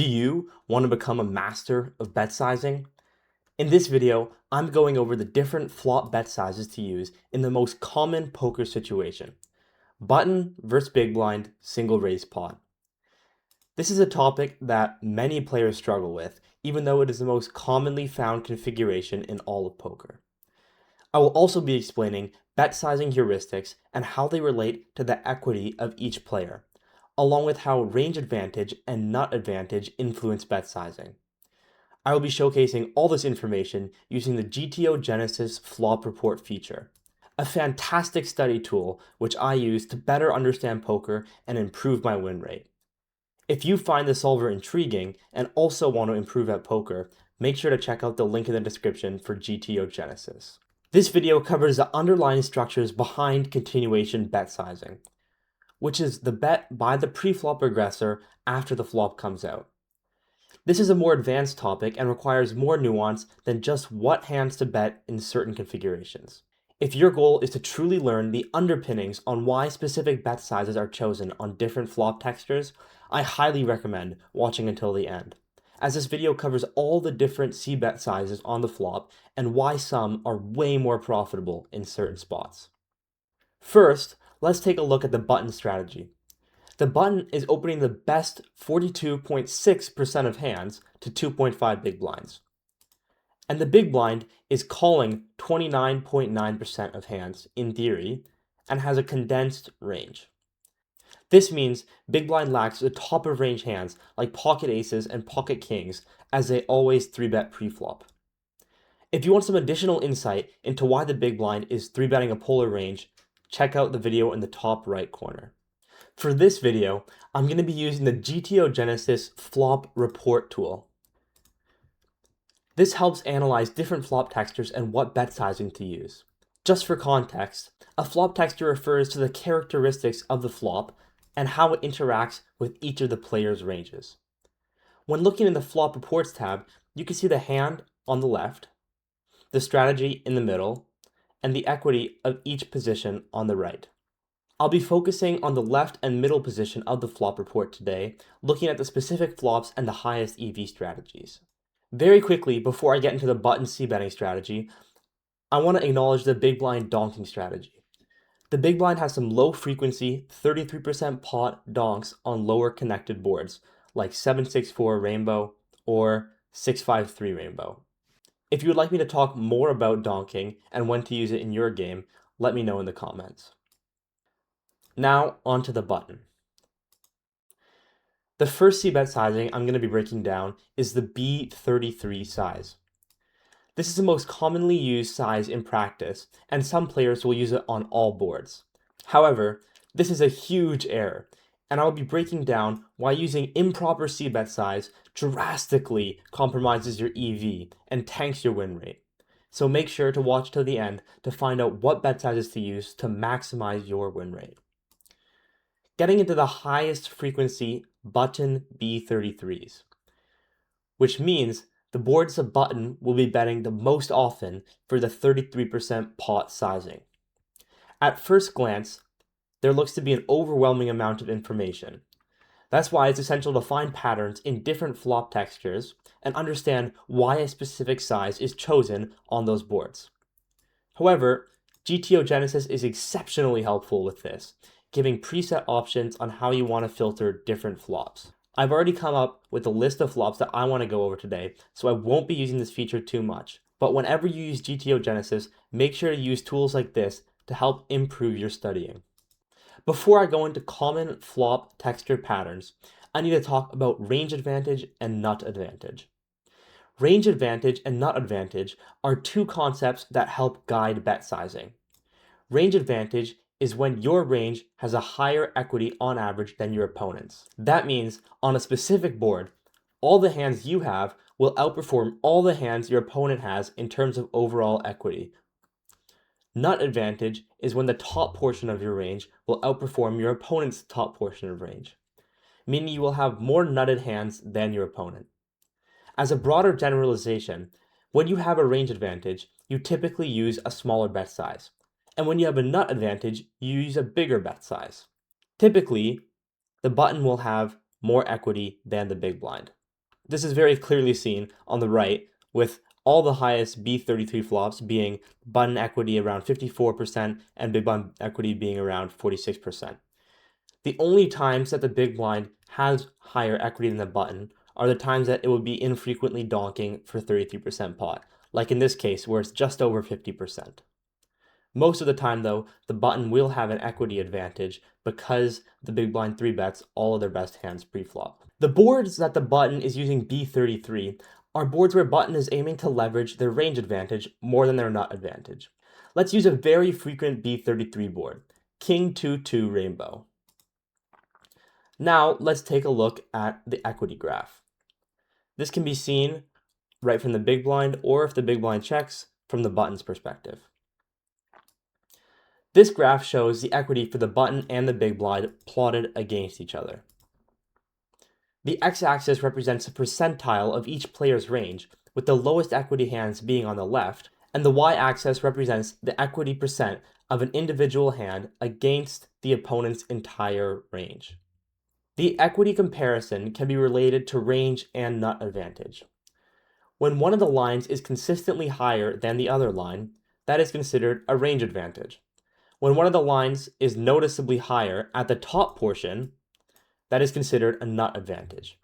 Do you want to become a master of bet sizing? In this video, I'm going over the different flop bet sizes to use in the most common poker situation: button versus big blind single raise pot. This is a topic that many players struggle with, even though it is the most commonly found configuration in all of poker. I will also be explaining bet sizing heuristics and how they relate to the equity of each player, along with how range advantage and nut advantage influence bet sizing. I will be showcasing all this information using the GTO Genesis Flop Report feature, a fantastic study tool which I use to better understand poker and improve my win rate. If you find the solver intriguing and also want to improve at poker, make sure to check out the link in the description for GTO Genesis. This video covers the underlying structures behind continuation bet sizing, which is the bet by the preflop aggressor after the flop comes out. This is a more advanced topic and requires more nuance than just what hands to bet in certain configurations. If your goal is to truly learn the underpinnings on why specific bet sizes are chosen on different flop textures, I highly recommend watching until the end, as this video covers all the different c-bet sizes on the flop and why some are way more profitable in certain spots. First, let's take a look at the button strategy. The button is opening the best 42.6% of hands to 2.5 big blinds. And the big blind is calling 29.9% of hands in theory and has a condensed range. This means big blind lacks the top of range hands like pocket aces and pocket kings, as they always 3-bet preflop. If you want some additional insight into why the big blind is 3-betting a polar range, check out the video in the top right corner. For this video, I'm going to be using the GTO Genesis Flop Report tool. This helps analyze different flop textures and what bet sizing to use. Just for context, a flop texture refers to the characteristics of the flop and how it interacts with each of the player's ranges. When looking in the Flop Reports tab, you can see the hand on the left, the strategy in the middle, and the equity of each position on the right. I'll be focusing on the left and middle position of the flop report today, looking at the specific flops and the highest EV strategies. Very quickly, before I get into the button c-betting strategy, I want to acknowledge the big blind donking strategy. The big blind has some low frequency 33% pot donks on lower connected boards, like 764 rainbow or 653 rainbow. If you would like me to talk more about donking and when to use it in your game, let me know in the comments. Now, onto the button. The first c-bet sizing I'm going to be breaking down is the B33 size. This is the most commonly used size in practice, and some players will use it on all boards. However, this is a huge error, and I will be breaking down why using improper c-bet size drastically compromises your EV and tanks your win rate. So make sure to watch till the end to find out what bet sizes to use to maximize your win rate. Getting into the highest frequency button B33s, which means the boards of button will be betting the most often for the 33% pot sizing. At first glance, there looks to be an overwhelming amount of information. That's why it's essential to find patterns in different flop textures and understand why a specific size is chosen on those boards. However, GTO Genesis is exceptionally helpful with this, giving preset options on how you want to filter different flops. I've already come up with a list of flops that I want to go over today, so I won't be using this feature too much. But whenever you use GTO Genesis, make sure to use tools like this to help improve your studying. Before I go into common flop texture patterns, I need to talk about range advantage and nut advantage. Range advantage and nut advantage are two concepts that help guide bet sizing. Range advantage is when your range has a higher equity on average than your opponent's. That means on a specific board, all the hands you have will outperform all the hands your opponent has in terms of overall equity. Nut advantage is when the top portion of your range will outperform your opponent's top portion of range, meaning you will have more nutted hands than your opponent. As a broader generalization, when you have a range advantage, you typically use a smaller bet size. And when you have a nut advantage, you use a bigger bet size. Typically, the button will have more equity than the big blind. This is very clearly seen on the right, with all the highest B33 flops being button equity around 54% and big blind equity being around 46%. The only times that the big blind has higher equity than the button are the times that it would be infrequently donking for 33% pot, like in this case where it's just over 50%. Most of the time, though, the button will have an equity advantage because the big blind 3-bets all of their best hands pre-flop. The boards that the button is using B33 are boards where button is aiming to leverage their range advantage more than their nut advantage. Let's use a very frequent B33 board, King 2-2 Rainbow. Now let's take a look at the equity graph. This can be seen right from the big blind, or if the big blind checks, from the button's perspective. This graph shows the equity for the button and the big blind plotted against each other. The x-axis represents the percentile of each player's range, with the lowest equity hands being on the left, and the y-axis represents the equity percent of an individual hand against the opponent's entire range. The equity comparison can be related to range and nut advantage. When one of the lines is consistently higher than the other line, that is considered a range advantage. When one of the lines is noticeably higher at the top portion, that is considered a nut advantage.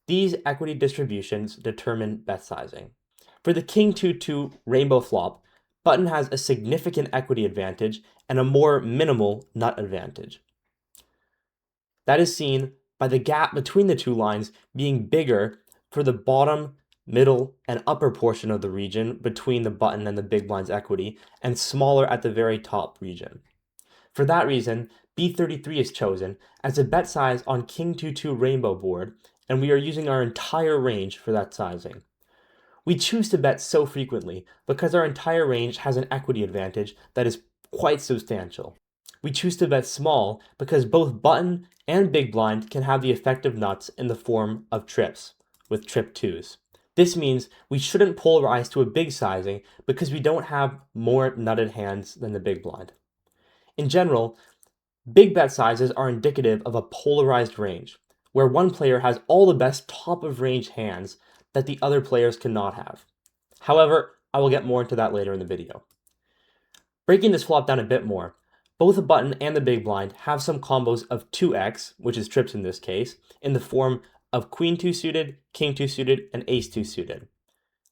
These equity distributions determine bet sizing. For the King 2-2 Rainbow flop, button has a significant equity advantage and a more minimal nut advantage. That is seen by the gap between the two lines being bigger for the bottom, middle, and upper portion of the region between the button and the big blind's equity, and smaller at the very top region. For that reason, B33 is chosen as a bet size on King 2-2 Rainbow board, and we are using our entire range for that sizing. We choose to bet so frequently because our entire range has an equity advantage that is quite substantial. We choose to bet small because both button and big blind can have the effective nuts in the form of trips, with trip 2s. This means we shouldn't polarize to a big sizing because we don't have more nutted hands than the big blind. In general, big bet sizes are indicative of a polarized range, where one player has all the best top of range hands that the other players cannot have. However, I will get more into that later in the video. Breaking this flop down a bit more, both the button and the big blind have some combos of 2x, which is trips in this case, in the form of Queen 2 suited, King 2 suited, and Ace 2 suited.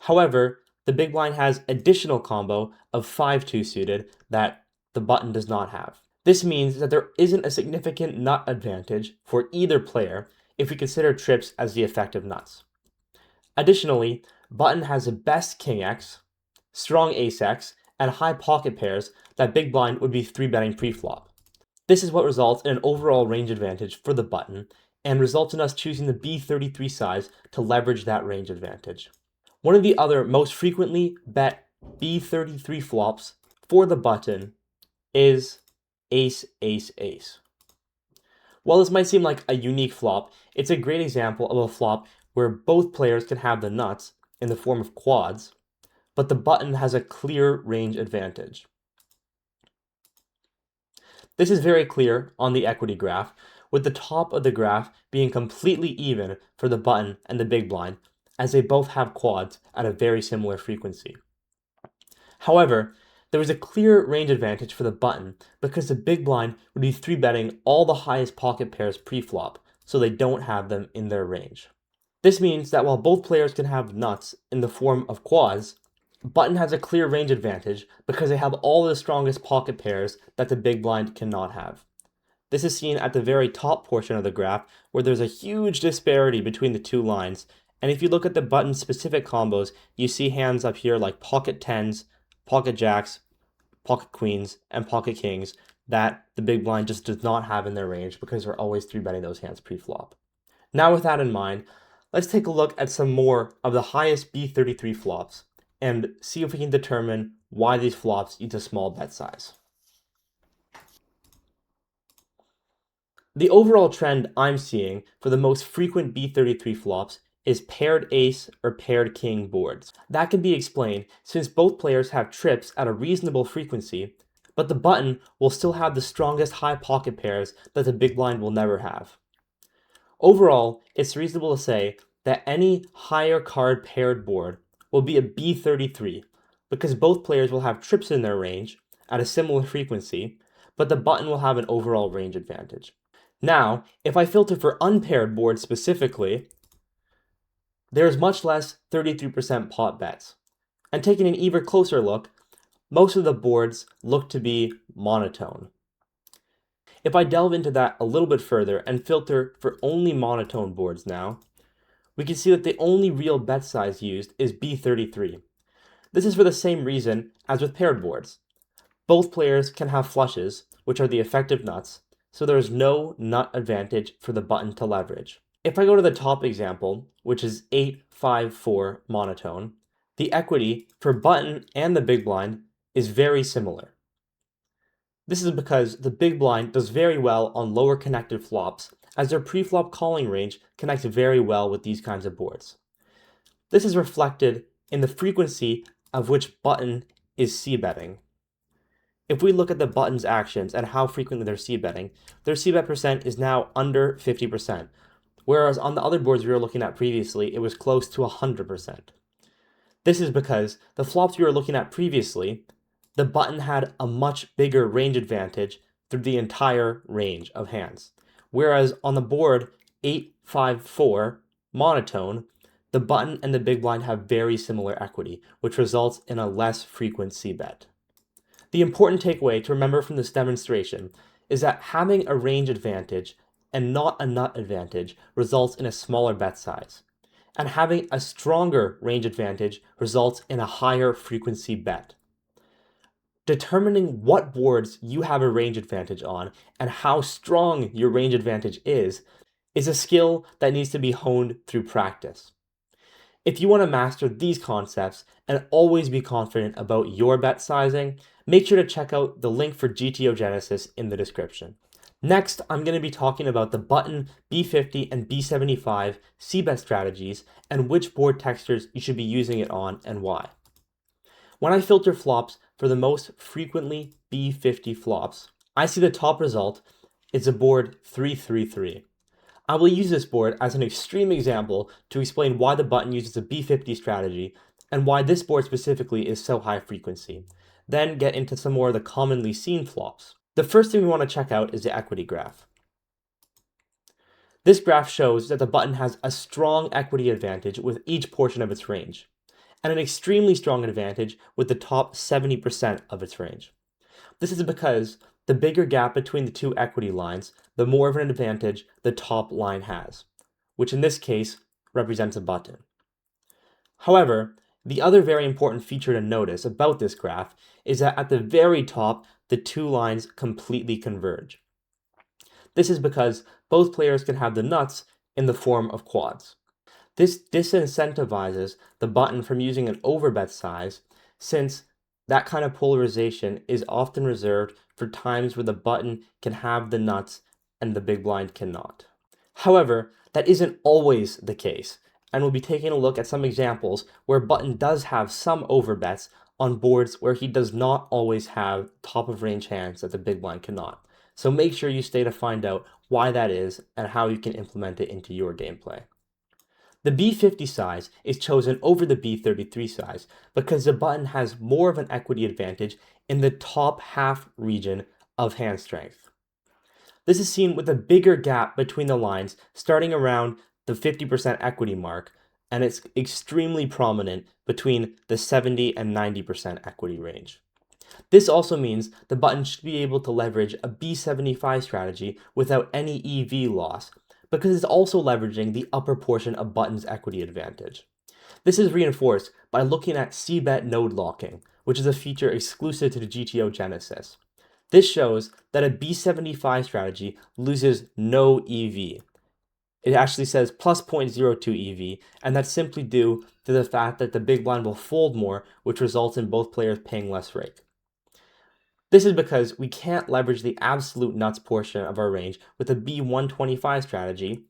However, the big blind has additional combo of 5-2 suited that the button does not have. This means that there isn't a significant nut advantage for either player if we consider trips as the effective nuts. Additionally, button has the best King X, strong Ace X, and high pocket pairs that big blind would be 3-betting pre-flop. This is what results in an overall range advantage for the button, and results in us choosing the B33 size to leverage that range advantage. One of the other most frequently bet B33 flops for the button is Ace, Ace, Ace. While this might seem like a unique flop, it's a great example of a flop where both players can have the nuts in the form of quads, but the button has a clear range advantage. This is very clear on the equity graph, with the top of the graph being completely even for the button and the big blind, as they both have quads at a very similar frequency. However, there is a clear range advantage for the button because the big blind would be 3-betting all the highest pocket pairs pre-flop, so they don't have them in their range. This means that while both players can have nuts in the form of quads, button has a clear range advantage because they have all the strongest pocket pairs that the big blind cannot have. This is seen at the very top portion of the graph, where there's a huge disparity between the two lines, and if you look at the button's specific combos, you see hands up here like pocket 10s, pocket jacks, pocket queens, and pocket kings that the big blind just does not have in their range because they're always 3-betting those hands pre-flop. Now with that in mind, let's take a look at some more of the highest B33 flops and see if we can determine why these flops use a small bet size. The overall trend I'm seeing for the most frequent B33 flops is paired ace or paired king boards. That can be explained since both players have trips at a reasonable frequency, but the button will still have the strongest high pocket pairs that the big blind will never have. Overall, it's reasonable to say that any higher card paired board will be a B33 because both players will have trips in their range at a similar frequency, but the button will have an overall range advantage. Now, if I filter for unpaired boards specifically, there's much less 33% pot bets. And taking an even closer look, most of the boards look to be monotone. If I delve into that a little bit further and filter for only monotone boards now, we can see that the only real bet size used is B33. This is for the same reason as with paired boards. Both players can have flushes, which are the effective nuts, so there is no nut advantage for the button to leverage. If I go to the top example, which is 8-5-4 monotone, the equity for button and the big blind is very similar. This is because the big blind does very well on lower connected flops, as their preflop calling range connects very well with these kinds of boards. This is reflected in the frequency of which button is c-betting. If we look at the button's actions and how frequently they're c-betting, their c-bet percent is now under 50%, whereas on the other boards we were looking at previously, it was close to 100%. This is because the flops we were looking at previously, the button had a much bigger range advantage through the entire range of hands. Whereas on the board 8-5-4 monotone, the button and the big blind have very similar equity, which results in a less frequent c-bet. The important takeaway to remember from this demonstration is that having a range advantage and not a nut advantage results in a smaller bet size, and having a stronger range advantage results in a higher frequency bet. Determining what boards you have a range advantage on and how strong your range advantage is a skill that needs to be honed through practice. If you want to master these concepts and always be confident about your bet sizing, make sure to check out the link for GTO Genesis in the description. Next, I'm going to be talking about the button B50 and B75 c-bet strategies and which board textures you should be using it on and why. When I filter flops for the most frequently B50 flops, I see the top result is a board 333. I will use this board as an extreme example to explain why the button uses a B50 strategy and why this board specifically is so high frequency. Then get into some more of the commonly seen flops. The first thing we want to check out is the equity graph. This graph shows that the button has a strong equity advantage with each portion of its range, and an extremely strong advantage with the top 70% of its range. This is because the bigger gap between the two equity lines, the more of an advantage the top line has, which in this case represents a button. However, the other very important feature to notice about this graph is that at the very top, the two lines completely converge. This is because both players can have the nuts in the form of quads. This disincentivizes the button from using an overbet size, since that kind of polarization is often reserved for times where the button can have the nuts and the big blind cannot. However, that isn't always the case, and we'll be taking a look at some examples where button does have some overbets on boards where he does not always have top of range hands that the big blind cannot. So make sure you stay to find out why that is and how you can implement it into your gameplay. The B50 size is chosen over the B33 size because the button has more of an equity advantage in the top half region of hand strength. This is seen with a bigger gap between the lines starting around the 50% equity mark, and it's extremely prominent between the 70 and 90% equity range. This also means the button should be able to leverage a B75 strategy without any EV loss, because it's also leveraging the upper portion of button's equity advantage. This is reinforced by looking at c-bet node locking, which is a feature exclusive to the GTO Genesis. This shows that a B75 strategy loses no EV. It actually says plus 0.02 EV, and that's simply due to the fact that the big blind will fold more, which results in both players paying less rake. This is because we can't leverage the absolute nuts portion of our range with a B125 strategy.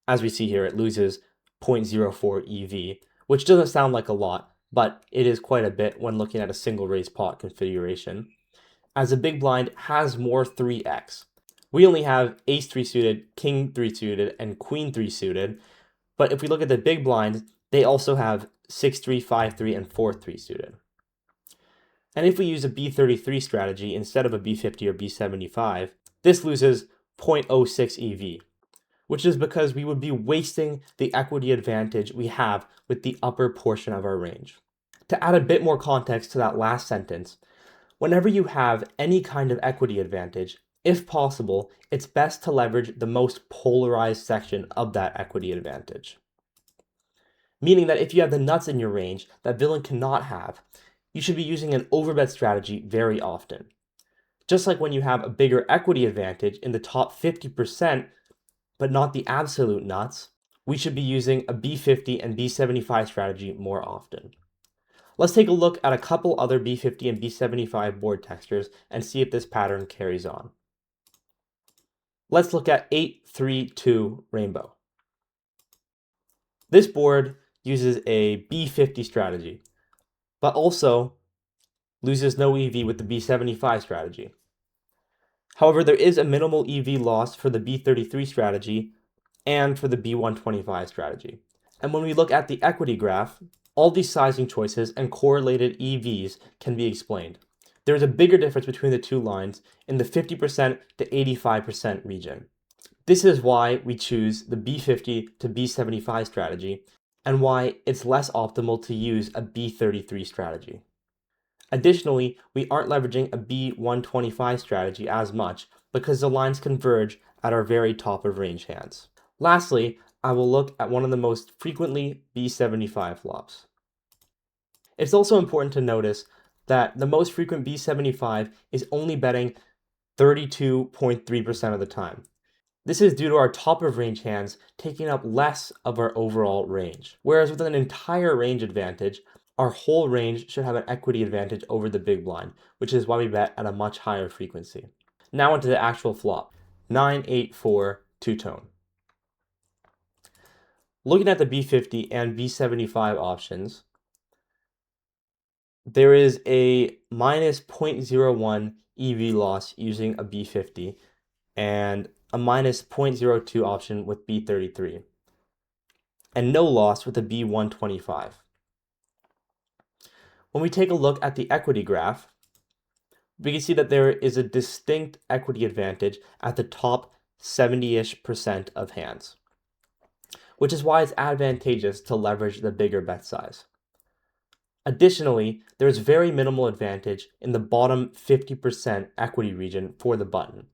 As we see here, it loses 0.04 EV, which doesn't sound like a lot, but it is quite a bit when looking at a single raise pot configuration, as the big blind has more 3x. We only have ace 3 suited, king 3 suited, and queen 3 suited, But if we look at the big blinds, they also have 6-3, 5-3, and 4-3 suited. And if we use a B33 strategy instead of a B50 or B75, this loses 0.06 EV, which is because we would be wasting the equity advantage we have with the upper portion of our range. To add a bit more context to that last sentence, whenever you have any kind of equity advantage, if possible, it's best to leverage the most polarized section of that equity advantage. Meaning that if you have the nuts in your range that villain cannot have, you should be using an overbet strategy very often. Just like when you have a bigger equity advantage in the top 50%, but not the absolute nuts, we should be using a B50 and B75 strategy more often. Let's take a look at a couple other B50 and B75 board textures and see if this pattern carries on. Let's look at 8-3-2 Rainbow. This board uses a B50 strategy, but also loses no EV with the B75 strategy. However, there is a minimal EV loss for the B33 strategy and for the B125 strategy. And when we look at the equity graph, all these sizing choices and correlated EVs can be explained. There is a bigger difference between the two lines in the 50% to 85% region. This is why we choose the B50 to B75 strategy and why it's less optimal to use a B33 strategy. Additionally, we aren't leveraging a B125 strategy as much because the lines converge at our very top of range hands. Lastly, I will look at one of the most frequently B75 flops. It's also important to notice that the most frequent B75 is only betting 32.3% of the time. This is due to our top of range hands taking up less of our overall range. Whereas with an entire range advantage, our whole range should have an equity advantage over the big blind, which is why we bet at a much higher frequency. Now onto the actual flop, 9-8-4 two-tone. Looking at the B50 and B75 options, there is a minus 0.01 EV loss using a B50 and a minus 0.02 option with B33, and no loss with the B125. When we take a look at the equity graph, we can see that there is a distinct equity advantage at the top 70-ish% of hands, which is why it's advantageous to leverage the bigger bet size. Additionally, there is very minimal advantage in the bottom 50% equity region for the button,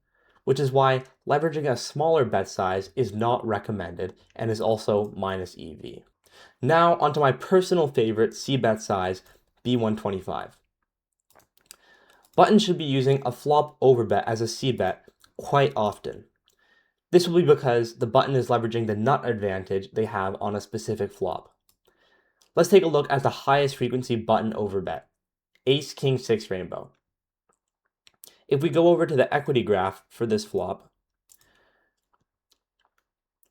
which is why leveraging a smaller bet size is not recommended and is also minus EV. Now onto my personal favorite C-bet size, B125. Buttons should be using a flop overbet as a C-bet quite often. This will be because the button is leveraging the nut advantage they have on a specific flop. Let's take a look at the highest frequency button overbet, Ace-King-6 Rainbow. If we go over to the equity graph for this flop,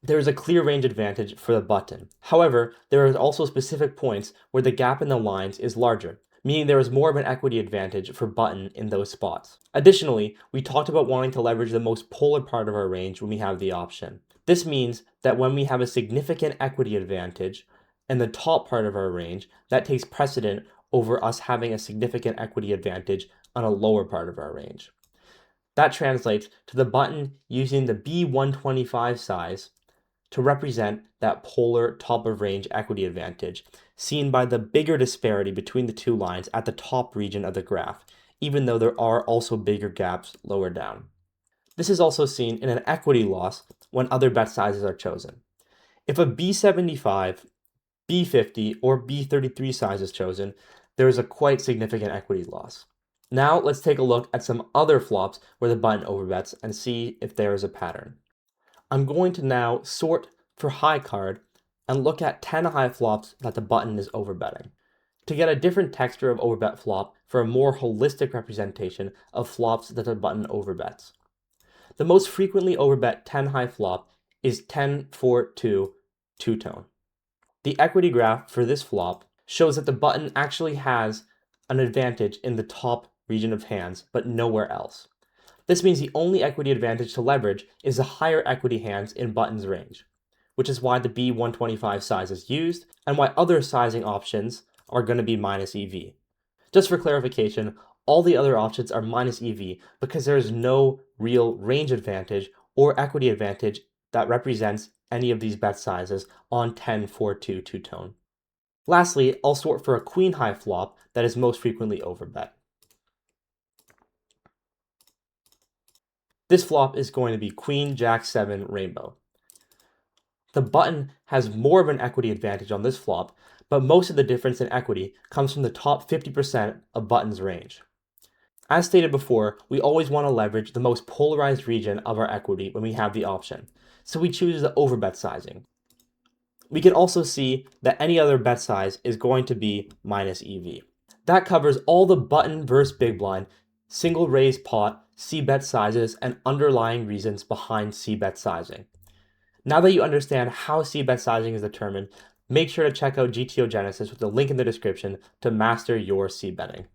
there is a clear range advantage for the button. However, there are also specific points where the gap in the lines is larger, meaning there is more of an equity advantage for button in those spots. Additionally, we talked about wanting to leverage the most polar part of our range when we have the option. This means that when we have a significant equity advantage in the top part of our range, that takes precedent over us having a significant equity advantage on a lower part of our range. That translates to the button using the B125 size to represent that polar top of range equity advantage, seen by the bigger disparity between the two lines at the top region of the graph, even though there are also bigger gaps lower down. This is also seen in an equity loss when other bet sizes are chosen. If a B75, B50, or B33 size is chosen, there is a quite significant equity loss. Now let's take a look at some other flops where the button overbets and see if there is a pattern. I'm going to now sort for high card and look at 10 high flops that the button is overbetting to get a different texture of overbet flop for a more holistic representation of flops that the button overbets. The most frequently overbet 10 high flop is 10-4-2 two-tone. The equity graph for this flop shows that the button actually has an advantage in the top region of hands, but nowhere else. This means the only equity advantage to leverage is the higher equity hands in button's range, which is why the B125 size is used, and why other sizing options are going to be minus EV. Just for clarification, all the other options are minus EV because there is no real range advantage or equity advantage that represents any of these bet sizes on 10-4-2 two-tone. Lastly, I'll sort for a queen high flop that is most frequently overbet. This flop is going to be Queen Jack 7 Rainbow. The button has more of an equity advantage on this flop, but most of the difference in equity comes from the top 50% of button's range. As stated before, we always want to leverage the most polarized region of our equity when we have the option, so we choose the overbet sizing. We can also see that any other bet size is going to be minus EV. That covers all the button versus big blind, single raise pot, c-bet sizes, and underlying reasons behind c-bet sizing. Now that you understand how c-bet sizing is determined, make sure to check out GTO Genesis with the link in the description to master your c-betting.